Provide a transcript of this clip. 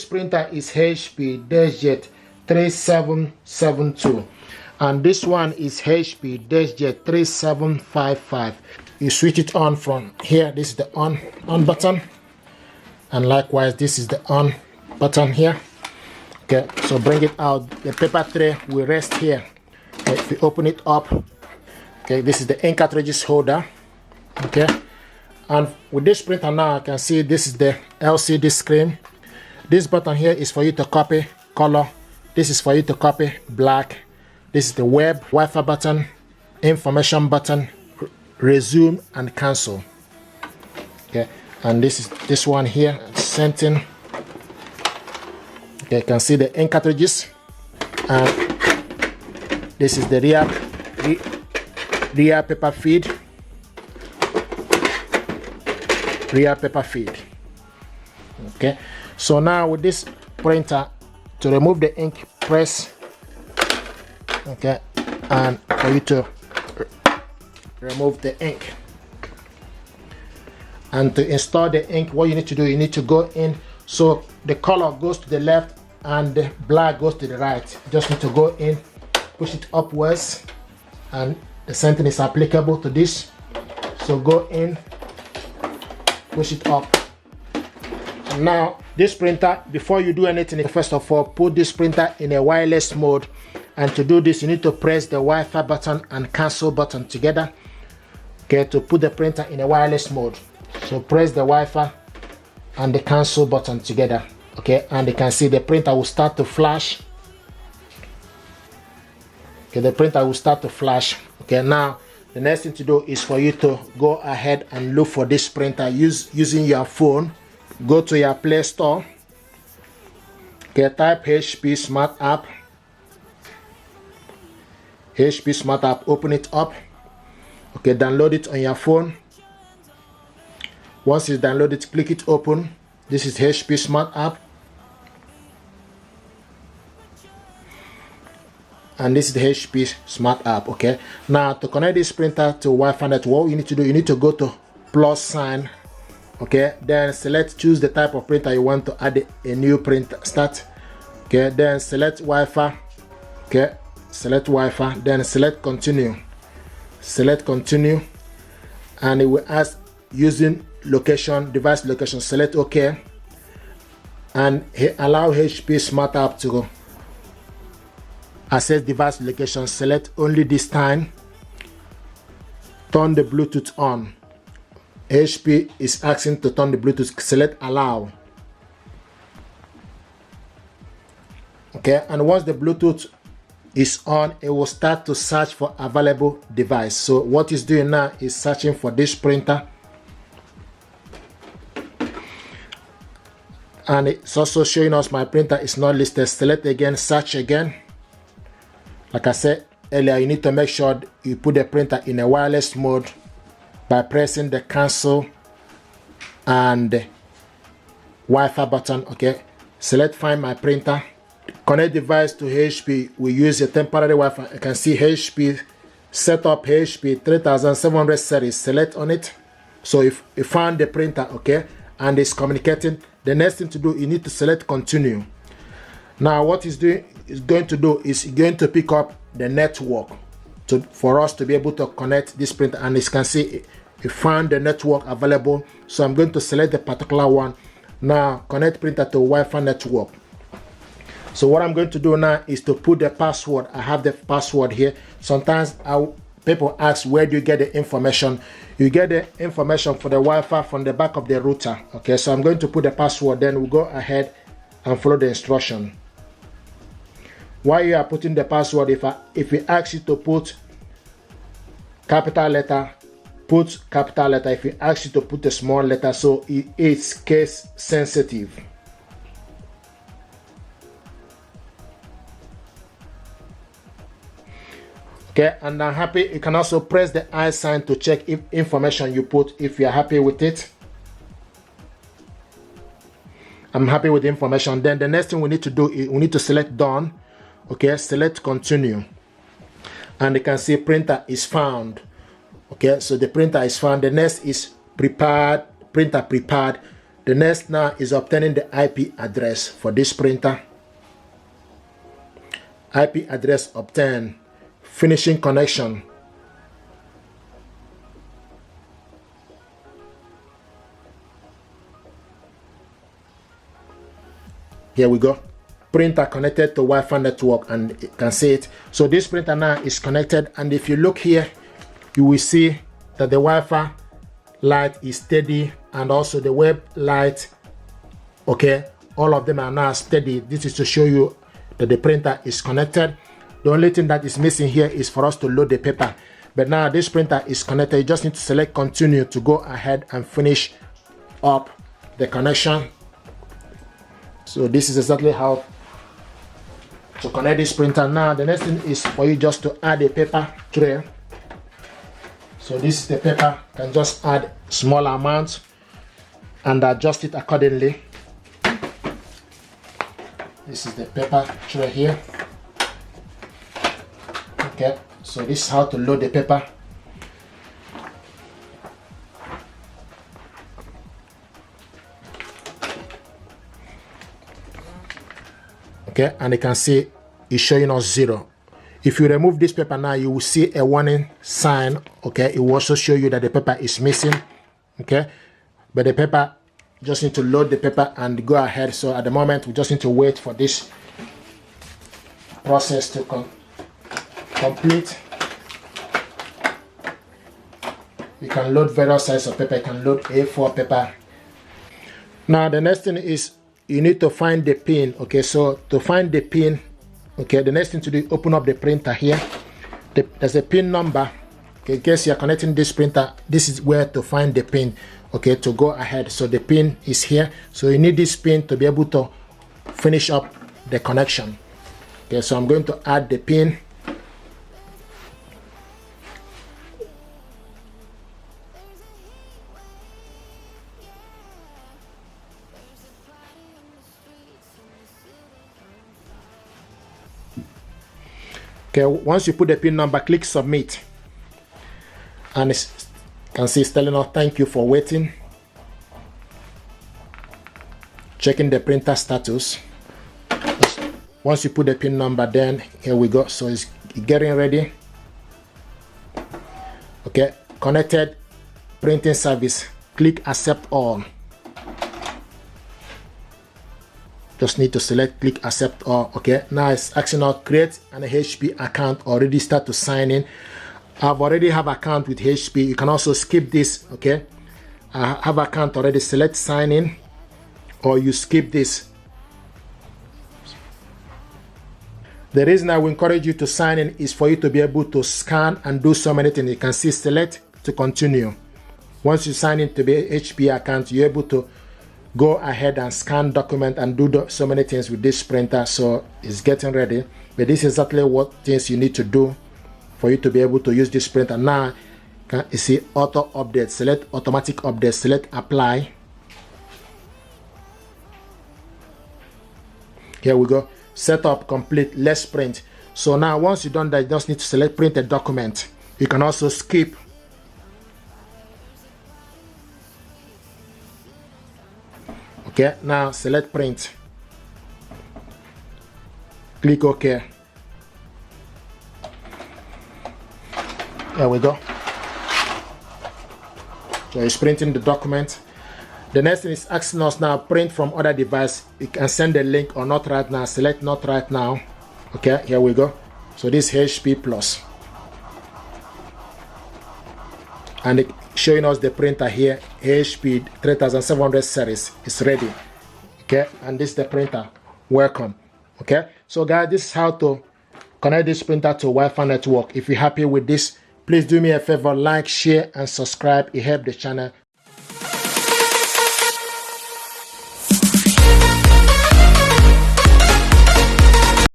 printer is HP Deskjet 3772 and this one is HP Deskjet 3755. You switch it on from here. This is the on button, and likewise this is the on button here. Okay, so bring it out. The paper tray will rest here. Okay, if you open it up, okay, this is the ink cartridges holder. Okay, and with this printer now, I can see this is the LCD screen. This button here is for you to copy color. This is for you to copy black. This is the web, Wi-Fi button, information button, resume and cancel. Okay, and this is this one here, sent in. Okay, you can see the ink cartridges, and this is the rear paper feed. Rear paper feed. Okay, so now with this printer, to remove the ink, press. Okay, and for you to remove the ink, and to install the ink, what you need to do, you need to go in, so the color goes to the left and the black goes to the right. You just need to go in, push it upwards, and the same thing is applicable to this. So go in, push it up. And now this printer, before you do anything, first of all, put this printer in a wireless mode. And to do this, you need to press the Wi-Fi button and cancel button together. Okay, to put the printer in a wireless mode. So press the Wi-Fi and the cancel button together. Okay, and you can see the printer will start to flash. Okay, the printer will start to flash. Okay, now the next thing to do is for you to go ahead and look for this printer using your phone. Go to your Play Store. Okay, type HP Smart App. HP Smart App, open it up. Okay, download it on your phone. Once it's downloaded, click it open. This is HP Smart App. And this is the HP Smart App. Okay, now to connect this printer to Wi-Fi network, what you need to do, you need to go to plus sign. Okay, then choose the type of printer you want to add a new printer, start. Okay, then select Wi-Fi. Okay, select Wi-Fi, then select continue. Select continue, and it will ask using location, device location. Select OK, and allow HP Smart App to access device location. Select only this time. Turn the Bluetooth on. HP is asking to turn the Bluetooth. Select allow. Okay, and once the Bluetooth is on, it will start to search for available device. So what it's doing now is searching for this printer, and it's also showing us my printer is not listed. Select again, search again. Like I said earlier, you need to make sure you put the printer in a wireless mode by pressing the cancel and the Wi-Fi button. Okay, select find my printer. Connect device to HP. We use a temporary Wi-Fi. You can see HP setup, HP 3700 series. Select on it. So if you found the printer, okay, and it's communicating, the next thing to do, you need to select continue. Now what it's going to do is going to pick up the network for us to be able to connect this printer. And as you can see, you found the network available. So I'm going to select the particular one. Now connect printer to Wi-Fi network. So what I'm going to do now is to put the password. I have the password here. Sometimes people ask, where do you get the information? You get the information for the Wi-Fi from the back of the router. Okay, so I'm going to put the password, then we'll go ahead and follow the instruction. While you are putting the password, if we ask you to put capital letter, put capital letter. If we ask you to put a small letter, so it's case sensitive. Okay, and I'm happy. You can also press the I sign to check if information you put, if you're happy with it. I'm happy with the information. Then the next thing we need to do is we need to select done. Okay, select continue. And you can see printer is found. Okay, so the printer is found. The next is prepared, printer prepared. The next now is obtaining the IP address for this printer. IP address obtained. Finishing connection. Here we go. Printer connected to Wi-Fi network, and you can see it. So this printer now is connected, and if you look here, you will see that the Wi-Fi light is steady, and also the web light, okay, all of them are now steady. This is to show you that the printer is connected. The only thing that is missing here is for us to load the paper, but now this printer is connected. You just need to select continue to go ahead and finish up the connection. So this is exactly how to connect this printer. Now the next thing is for you just to add a paper tray. So this is the paper. You can just add small amounts and adjust it accordingly. This is the paper tray here. Okay, so this is how to load the paper. Okay, and you can see it's showing us 0. If you remove this paper now, you will see a warning sign. Okay, it will also show you that the paper is missing. Okay, but the paper, just need to load the paper and go ahead. So at the moment, we just need to wait for this process to complete. You can load various sizes of paper. You can load A4 paper. Now the next thing is you need to find the pin. Okay, so to find the pin, okay, the next thing to do is open up the printer here. There's a pin number. Okay, in case you're connecting this printer, this is where to find the pin. Okay, to go ahead. So the pin is here. So you need this pin to be able to finish up the connection. Okay, so I'm going to add the pin. Okay, once you put the pin number, click submit, and you can see it's telling us thank you for waiting. Checking the printer status. Once you put the pin number, then here we go. So it's getting ready. Okay, connected printing service. Click accept all. Just need to select click accept all. Okay, now it's asking us create an HP account or register to sign in. I've already have account with HP. You can also skip this. Okay, I have account already. Select sign in, or you skip this. The reason I will encourage you to sign in is for you to be able to scan and do so many things. You can see select to continue. Once you sign into the HP account, you're able to go ahead and scan document and do so many things with this printer. So it's getting ready, but this is exactly what things you need to do for you to be able to use this printer. Now you see auto update, select automatic update, select apply. Here we go, setup complete, let's print. So now once you've done that, you just need to select print a document. You can also skip. Okay, now select print. Click OK. There we go. So it's printing the document. The next thing is asking us now print from other device. You can send the link or not right now. Select not right now. Okay, here we go. So this HP Plus. And it's showing us the printer here, HP 3700 series is ready. Okay, and this is the printer. Welcome. Okay, so guys, this is how to connect this printer to Wi-Fi network. If you're happy with this, please do me a favor, like, share, and subscribe. It helps the channel